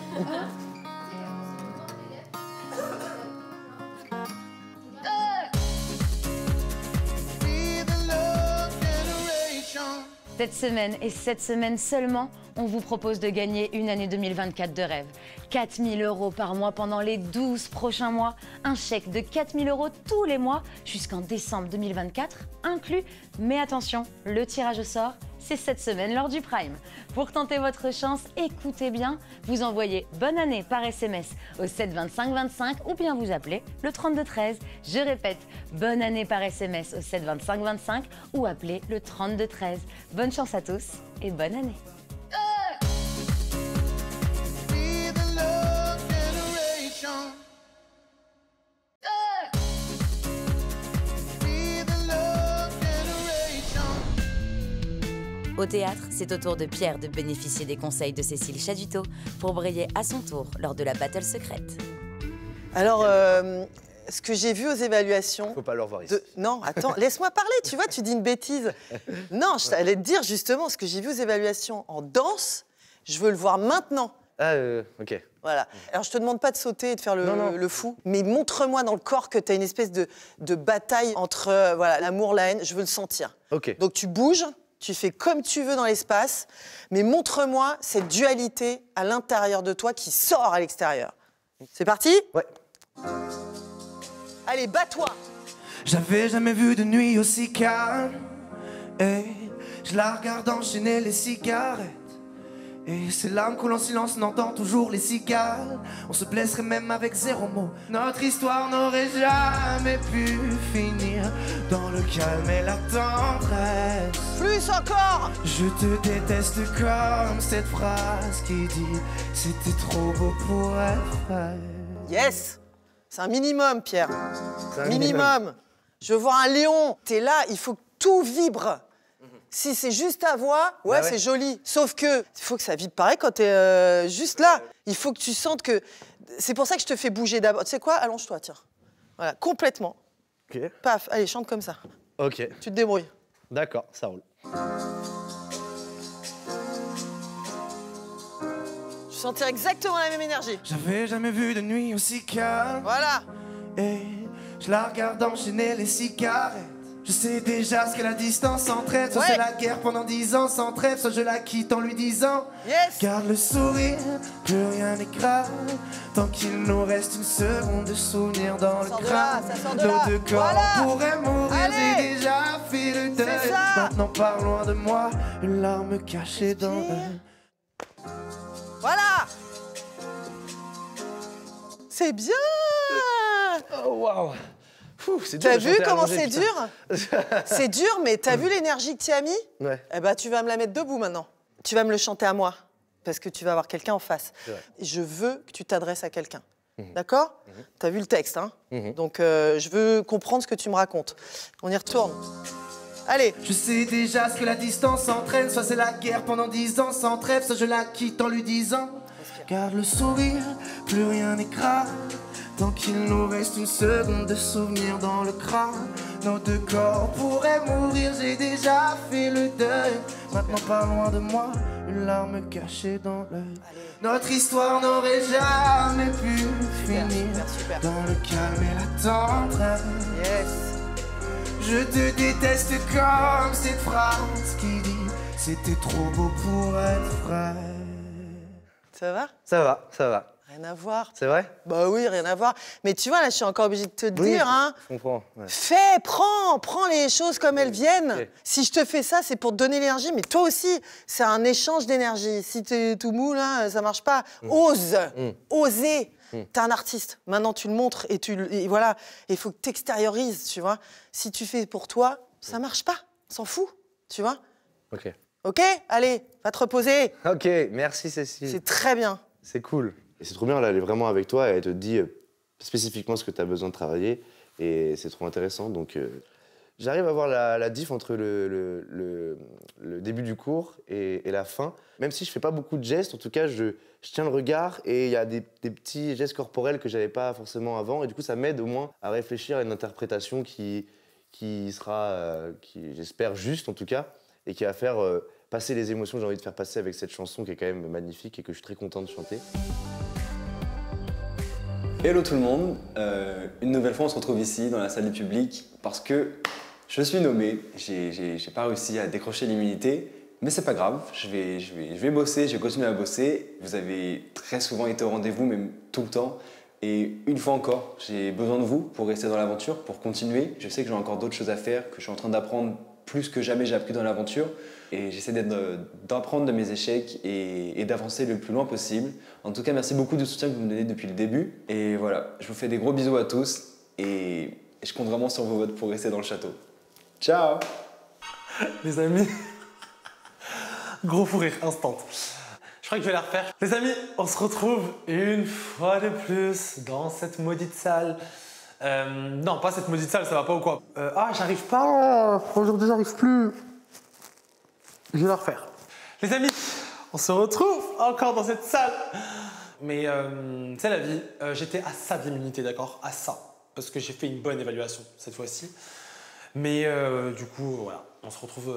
Cette semaine et cette semaine seulement, on vous propose de gagner une année 2024 de rêve. 4 000 € par mois pendant les 12 prochains mois. Un chèque de 4 000 € tous les mois jusqu'en décembre 2024 inclus. Mais attention, le tirage au sort, c'est cette semaine lors du Prime. Pour tenter votre chance, écoutez bien, vous envoyez bonne année par SMS au 7 25 25 ou bien vous appelez le 32 13. Je répète, bonne année par SMS au 7 25 25 ou appelez le 32 13. Bonne chance à tous et bonne année. Au théâtre, c'est au tour de Pierre de bénéficier des conseils de Cécile Chaduteau pour briller à son tour lors de la battle secrète. Alors, ce que j'ai vu aux évaluations... Faut pas le revoir ici. Non, attends, laisse-moi parler, tu vois, tu dis une bêtise. Non, je t'allais te dire justement, ce que j'ai vu aux évaluations en danse, je veux le voir maintenant. Ah, ok. Voilà. Alors, je te demande pas de sauter et de faire le fou, mais montre-moi dans le corps que tu as une espèce de bataille entre voilà, l'amour, la haine, je veux le sentir. Ok. Donc, tu bouges, tu fais comme tu veux dans l'espace, mais montre-moi cette dualité à l'intérieur de toi qui sort à l'extérieur. C'est parti? Ouais. Allez, bats-toi. J'avais jamais vu de nuit aussi calme. Et je la regarde enchaîner les cigarettes. Et ces larmes coulent en silence, on entend toujours les cigales. On se blesserait même avec 0 mot. Notre histoire n'aurait jamais pu finir dans le calme et la tendresse. Plus encore. Je te déteste comme cette phrase qui dit c'était trop beau pour être vrai. Yes. C'est un minimum, Pierre. C'est un Minimum. Je veux voir un lion. T'es là, il faut que tout vibre. Si c'est juste ta voix, ouais, Bah ouais. c'est joli. Sauf que il faut que ça vibre pareil quand t'es juste là. Il faut que tu sentes que... C'est pour ça que je te fais bouger d'abord. Tu sais quoi? Allonge-toi, tiens. Voilà, complètement. Ok. Paf, allez, chante comme ça. Ok. Tu te débrouilles. D'accord, ça roule. Tu sentir exactement la même énergie. J'avais jamais vu de nuit aussi calme. Voilà. Et je la regarde enchaîner les cigarettes. Je sais déjà ce que la distance entraîne. Soit c'est la guerre pendant 10 ans sans trêve, soit je la quitte en lui disant garde le sourire, plus rien n'est grave. Tant qu'il nous reste une seconde de souvenir dans le crâne. Nos deux corps pourraient mourir, j'ai déjà fait le deuil. Maintenant pars loin de moi, une larme cachée dans l'œil. Voilà. C'est bien. Oh, waouh. T'as vu comment c'est dur? C'est dur, mais t'as vu l'énergie que tu as mis? Ouais. Eh ben, tu vas me la mettre debout maintenant. Tu vas me le chanter à moi, parce que tu vas avoir quelqu'un en face. Je veux que tu t'adresses à quelqu'un. D'accord? T'as vu le texte, hein? Donc, je veux comprendre ce que tu me racontes. On y retourne. Allez. Je sais déjà ce que la distance entraîne. Soit c'est la guerre pendant 10 ans sans trêve, soit je la quitte en lui disant garde le sourire, plus rien n'est grave. Tant qu'il nous reste une seconde de souvenir dans le crâne. Nos deux corps pourraient mourir, j'ai déjà fait le deuil. Maintenant pas loin de moi, une larme cachée dans l'œil. Notre histoire n'aurait jamais pu finir dans le calme et la tendresse. Je te déteste comme cette phrase qui dit c'était trop beau pour être vrai. Ça va? Ça va, ça va. Rien à voir. C'est vrai? Bah oui, rien à voir. Mais tu vois, là, je suis encore obligée de te dire, hein. Je comprends. Ouais. Fais, prends les choses comme elles viennent. Okay. Si je te fais ça, c'est pour te donner l'énergie, mais toi aussi, c'est un échange d'énergie. Si t'es tout mou, là, ça marche pas. Ose, oser. T'es un artiste. Maintenant, tu le montres et voilà. Il faut que t'extériorises, tu vois. Si tu fais pour toi, ça marche pas. S'en fout, tu vois. Ok. Ok? Allez, va te reposer. Ok, merci Cécile. C'est très bien. C'est cool. Et c'est trop bien, là, elle est vraiment avec toi et elle te dit spécifiquement ce que tu as besoin de travailler et c'est trop intéressant. Donc, j'arrive à voir la diff entre le début du cours et la fin. Même si je fais pas beaucoup de gestes, en tout cas, je tiens le regard et il y a des petits gestes corporels que j'avais pas forcément avant et du coup, ça m'aide au moins à réfléchir à une interprétation qui sera, j'espère, juste en tout cas et qui va faire passer les émotions que j'ai envie de faire passer avec cette chanson qui est quand même magnifique et que je suis très content de chanter. Hello tout le monde, une nouvelle fois on se retrouve ici dans la salle du public parce que je suis nommé, j'ai pas réussi à décrocher l'immunité, mais c'est pas grave, je vais bosser, je vais continuer à bosser. Vous avez très souvent été au rendez-vous, même tout le temps, et une fois encore, j'ai besoin de vous pour rester dans l'aventure, pour continuer. Je sais que j'ai encore d'autres choses à faire, que je suis en train d'apprendre plus que jamais j'ai appris dans l'aventure. Et j'essaie d'apprendre de mes échecs et d'avancer le plus loin possible. En tout cas, merci beaucoup du soutien que vous me donnez depuis le début. Et voilà, je vous fais des gros bisous à tous et je compte vraiment sur vos votes pour rester dans le château. Ciao! Les amis, gros fou rire, instant. Je crois que je vais la refaire. Les amis, on se retrouve une fois de plus dans cette maudite salle. Non, pas cette maudite salle, ça va pas ou quoi? J'arrive pas. Aujourd'hui, j'arrive plus. Je vais la refaire. Les amis, on se retrouve encore dans cette salle. Mais c'est la vie. J'étais à ça d'immunité, d'accord? À ça. Parce que j'ai fait une bonne évaluation cette fois-ci. Mais du coup, voilà. On se retrouve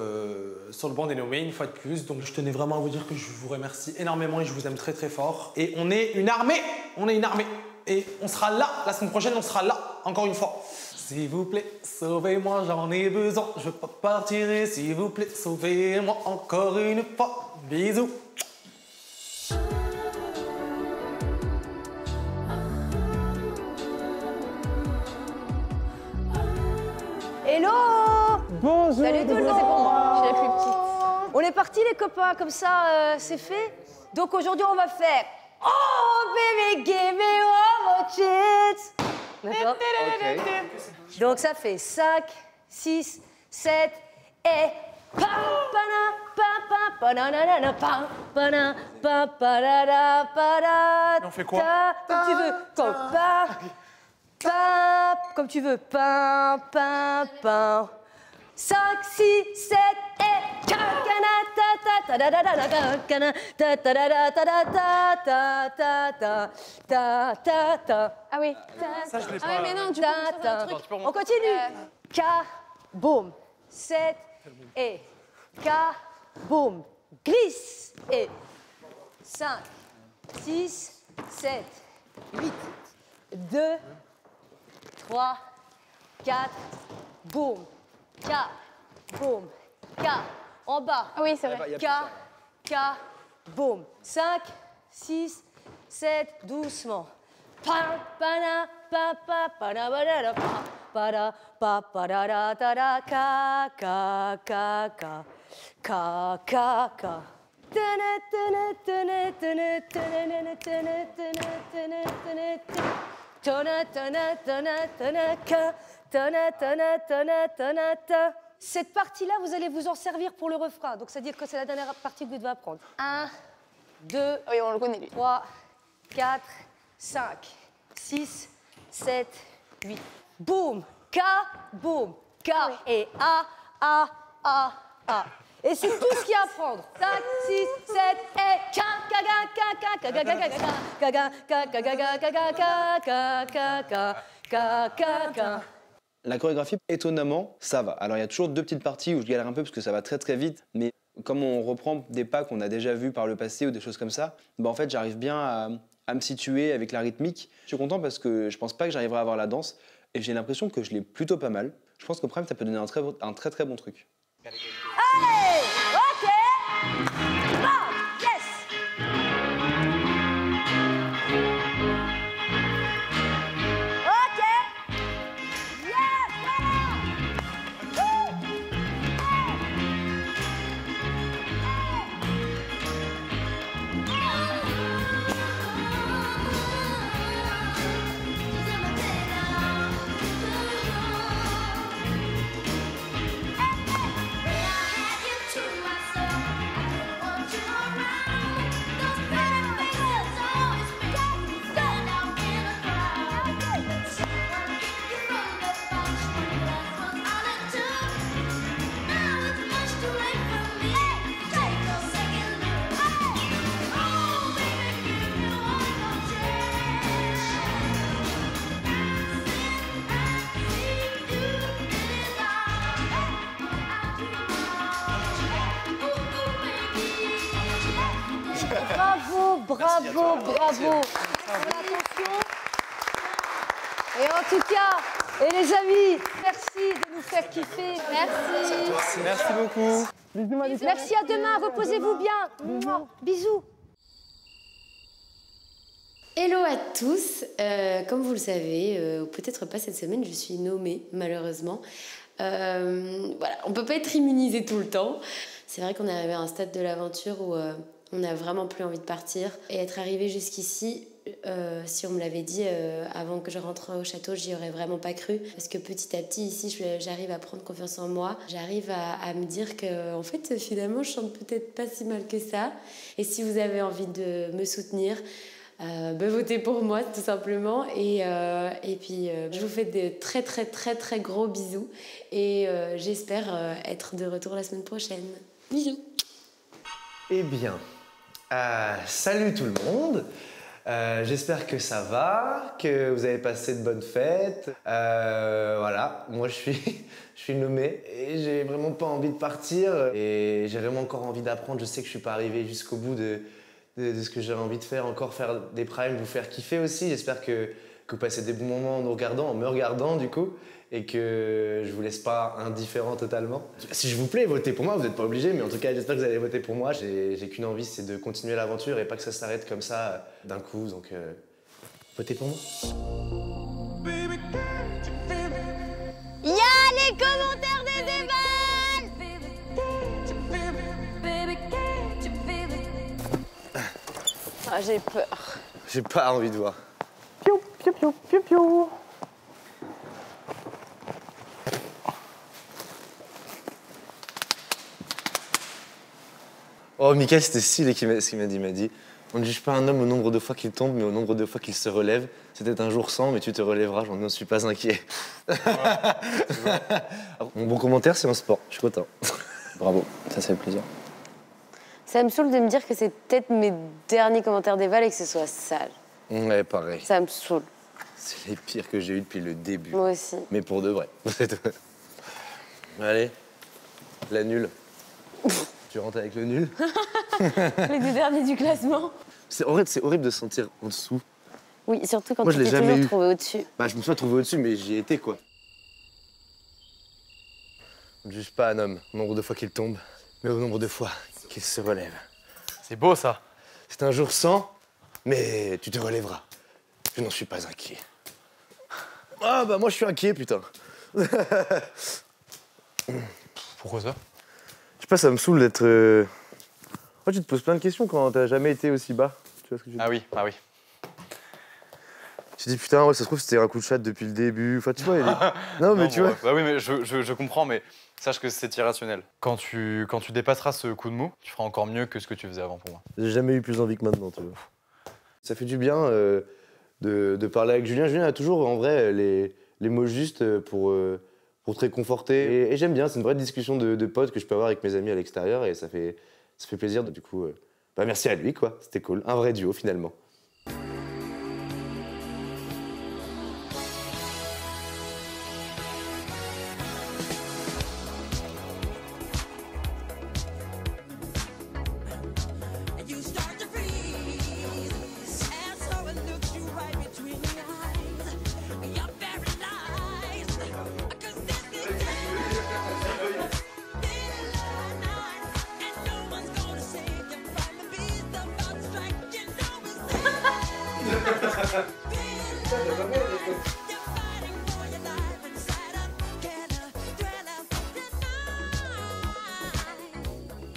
sur le banc des nommés une fois de plus. Donc je tenais vraiment à vous dire que je vous remercie énormément et je vous aime très très fort. Et on est une armée. On est une armée. Et on sera là, la semaine prochaine, on sera là. encore une fois. S'il vous plaît, sauvez-moi, j'en ai besoin. Je peux pas partir, s'il vous plaît, sauvez-moi encore une fois. Bisous. Hello! Bonjour! Salut tout le monde! C'est pour moi, je suis la plus petite. On est partis les copains, comme ça c'est fait. Donc aujourd'hui on va faire Oh baby give me one more chance. D'accord? Donc ça fait 5, 6, 7 et pa pa na pa pa na pa pa da da pa da. On fait quoi? Comme tu veux. Comme tu veux. Pain, pain, pain. 5, 6, 7 et ta ta ta ta ta ta ta ta ta ta ta. Ah oui. Ça, je l'ai pas. Ah oui, mais non, tu peux me faire un truc. On continue. K, boum. 7 et K, boum. Glisse et 5, 6, 7, 8, 2, 3, 4, boum. K, boum. K, en bas. Ah oui, c'est vrai. K, boum. 5, 6, 7, doucement. Pa, pa, na, pa, pa, pa, na, ba, da, da, pa, pa, da, pa, pa, da, da, da, da, ka, ka, ka, ka, ka, ka, ka. Tene, tene, tene, tene, tene, tene, tene, tene, tene, tene. Tona, tona, tona, tona, ka, tona, tona, tona, tona, ta. Cette partie-là, vous allez vous en servir pour le refrain. Donc, c'est-à-dire que c'est la dernière partie que vous devez apprendre. 1, 2, Oui, on le connaît, lui. 3, 4, 5, 6, 7, 8. Boum, K, boum, K et A, A, A, A. Et c'est tout ce qu'il y a à apprendre. 5, 6, 7 et K, K, K, K, K, K, K, K, K, K, K. La chorégraphie, étonnamment, ça va. Alors il y a toujours deux petites parties où je galère un peu parce que ça va très très vite, mais comme on reprend des pas qu'on a déjà vus par le passé ou des choses comme ça, bah en fait j'arrive bien à me situer avec la rythmique. Je suis content parce que je pense pas que j'arriverai à avoir la danse et j'ai l'impression que je l'ai plutôt pas mal. Je pense qu'au prime ça peut donner un très très bon truc. Allez, ok. Bon, yes. Ok. Yes, voilà. Bravo, bravo, bravo. Attention. Et en tout cas, et les amis, merci de nous faire kiffer. Merci. Merci beaucoup. Merci, à demain. Reposez-vous bien. Bisous. Hello à tous, comme vous le savez, ou peut-être pas cette semaine, je suis nommée malheureusement. Voilà, on peut pas être immunisé tout le temps. C'est vrai qu'on est arrivé à un stade de l'aventure où on n'a vraiment plus envie de partir. Et être arrivé jusqu'ici, si on me l'avait dit avant que je rentre au château, j'y aurais vraiment pas cru. Parce que petit à petit, ici, j'arrive à prendre confiance en moi. J'arrive à me dire que, en fait, finalement, je chante peut-être pas si mal que ça. Et si vous avez envie de me soutenir, votez pour moi tout simplement et puis je vous fais de très très très très gros bisous et j'espère être de retour la semaine prochaine. Bisous. Eh bien, salut tout le monde. J'espère que ça va, que vous avez passé de bonnes fêtes. Voilà, moi je suis nommé et j'ai vraiment pas envie de partir et j'ai vraiment encore envie d'apprendre. Je sais que je suis pas arrivé jusqu'au bout de ce que j'avais envie de faire, encore faire des primes, vous faire kiffer aussi. J'espère que que vous passez des bons moments en nous regardant, en me regardant du coup, et que je vous laisse pas indifférent totalement. Si je vous plais, votez pour moi, vous n'êtes pas obligés, mais en tout cas, j'espère que vous allez voter pour moi. J'ai qu'une envie, c'est de continuer l'aventure et pas que ça s'arrête comme ça d'un coup, donc votez pour moi. Il y a les commentaires des débats. Ah, j'ai peur. J'ai pas envie de voir. Piou, piou, piou, piou, piou. Oh, Mickaël, c'était stylé ce qu'il m'a dit. Il m'a dit on ne juge pas un homme au nombre de fois qu'il tombe, mais au nombre de fois qu'il se relève. C'était un jour sans, mais tu te relèveras, j'en ne suis pas inquiet. Mon bon commentaire, c'est en sport. Je suis content. Bravo, ça fait plaisir. Ça me saoule de me dire que c'est peut-être mes derniers commentaires d'Eval et que ce soit sale. Ouais, pareil. Ça me saoule. C'est les pires que j'ai eu depuis le début. Moi aussi. Mais pour de vrai. Allez, la nulle. Tu rentres avec le nul. Les deux derniers du classement. C'est horrible de se sentir en dessous. Oui, surtout quand Moi, tu je t'es l'ai jamais toujours eu. trouvé au-dessus. Bah, je me suis pas trouvé au-dessus, mais j'y ai été, quoi. On ne juge pas un homme au nombre de fois qu'il tombe, mais au nombre de fois qu'il se relève. C'est beau, ça. C'est un jour sans, mais tu te relèveras. Je n'en suis pas inquiet. Ah, bah moi, je suis inquiet, putain. Pourquoi ça? Je sais pas, ça me saoule d'être... Moi, tu te poses plein de questions quand t'as jamais été aussi bas. Tu vois ce que je veux dire? Ah oui. Tu te dis, putain, ouais, ça se trouve, c'était un coup de chat depuis le début. Enfin, tu vois, Non, mais tu vois... Bah oui, mais je comprends, mais sache que c'est irrationnel. Quand tu dépasseras ce coup de mou, tu feras encore mieux que ce que tu faisais avant pour moi. J'ai jamais eu plus envie que maintenant, tu vois. Ça fait du bien de parler avec Julien. Julien a toujours, en vrai, les mots justes pour te réconforter. Et j'aime bien, c'est une vraie discussion de potes que je peux avoir avec mes amis à l'extérieur et ça fait plaisir. Du coup, merci à lui, quoi. C'était cool. Un vrai duo, finalement.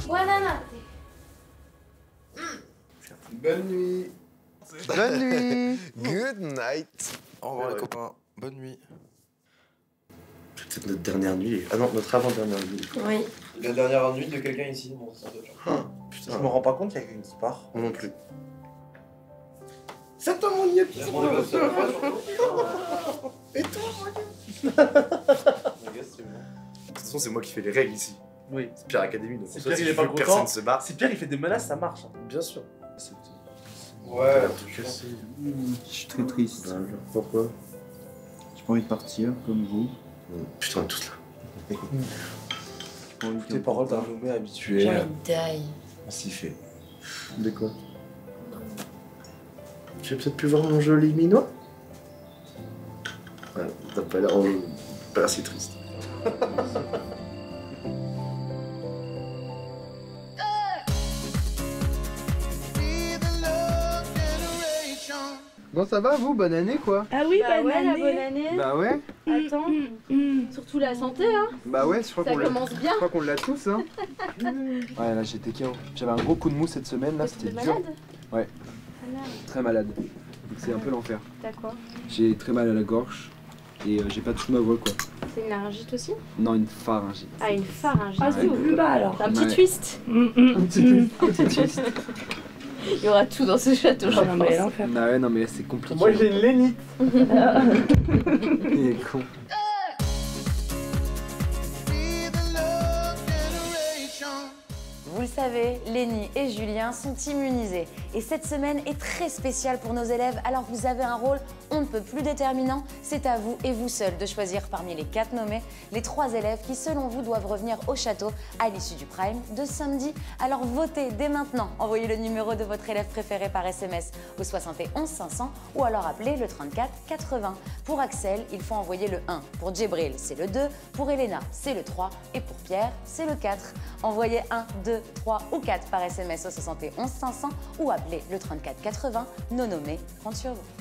Buonanotte. Bonne nuit. Bonne nuit. Good night. Au revoir les copains. Bonne nuit. C'est notre dernière nuit. Ah non, notre avant-dernière nuit. Oui. La dernière nuit de quelqu'un ici. Bon, ça doit être... Putain. Je me rends pas compte qu'il y a quelqu'un qui part. Moi non plus. C'est toi mon nid. Et toi, de toute façon, c'est moi qui fais les règles ici. Oui. C'est Pierre Academy, donc Si ça, Pierre si il je est pas veux que content, personne se barre. si Pierre il fait des menaces, ça marche. Bien sûr. Ouais, Je suis très triste. Pourquoi? J'ai pas envie de partir comme vous. Putain, on est tous là. Tes paroles d'un nommé habitué. J'ai envie de die. On s'y fait. De quoi? Tu as peut-être pu voir mon joli minois? Ouais, t'as pas l'air pas assez triste. Bon, ça va, vous? Bonne année, quoi? Ah oui, Bah bonne ouais, la année. bonne année. Bah ouais. Attends, surtout la santé, hein. Bah ouais, je crois Ça qu'on l'a. commence bien. Je crois qu'on l'a tous, hein. Ouais, là, j'étais KO. J'avais un gros coup de mou cette semaine, là, c'était T'es dur. malade? Ouais, Malade. très malade. Donc c'est un peu l'enfer. T'as quoi? J'ai très mal à la gorge et j'ai pas toute ma voix, quoi. C'est une laryngite aussi? Non, une pharyngite. Ah, une pharyngite. Ah, c'est plus bas, alors. Un petit Ouais. twist. Un petit twist. Il y aura tout dans ce château, je Ah, pense. non, mais l'enfer. Bah ouais, non, mais là, c'est compliqué. Moi j'ai une lénite. Il est con. Vous le savez, Lénie et Julien sont immunisés. Et cette semaine est très spéciale pour nos élèves, alors vous avez un rôle on ne peut plus déterminant. C'est à vous et vous seul de choisir parmi les 4 nommés les 3 élèves qui, selon vous, doivent revenir au château à l'issue du prime de samedi. Alors votez dès maintenant. Envoyez le numéro de votre élève préféré par SMS au 71 500 ou alors appelez le 34 80. Pour Axel, il faut envoyer le 1. Pour Djibril, c'est le 2. Pour Elena, c'est le 3. Et pour Pierre, c'est le 4. Envoyez 1, 2, 3 ou 4 par SMS au 71 500 ou appelez le 34 80. Nos nommés comptent sur vous.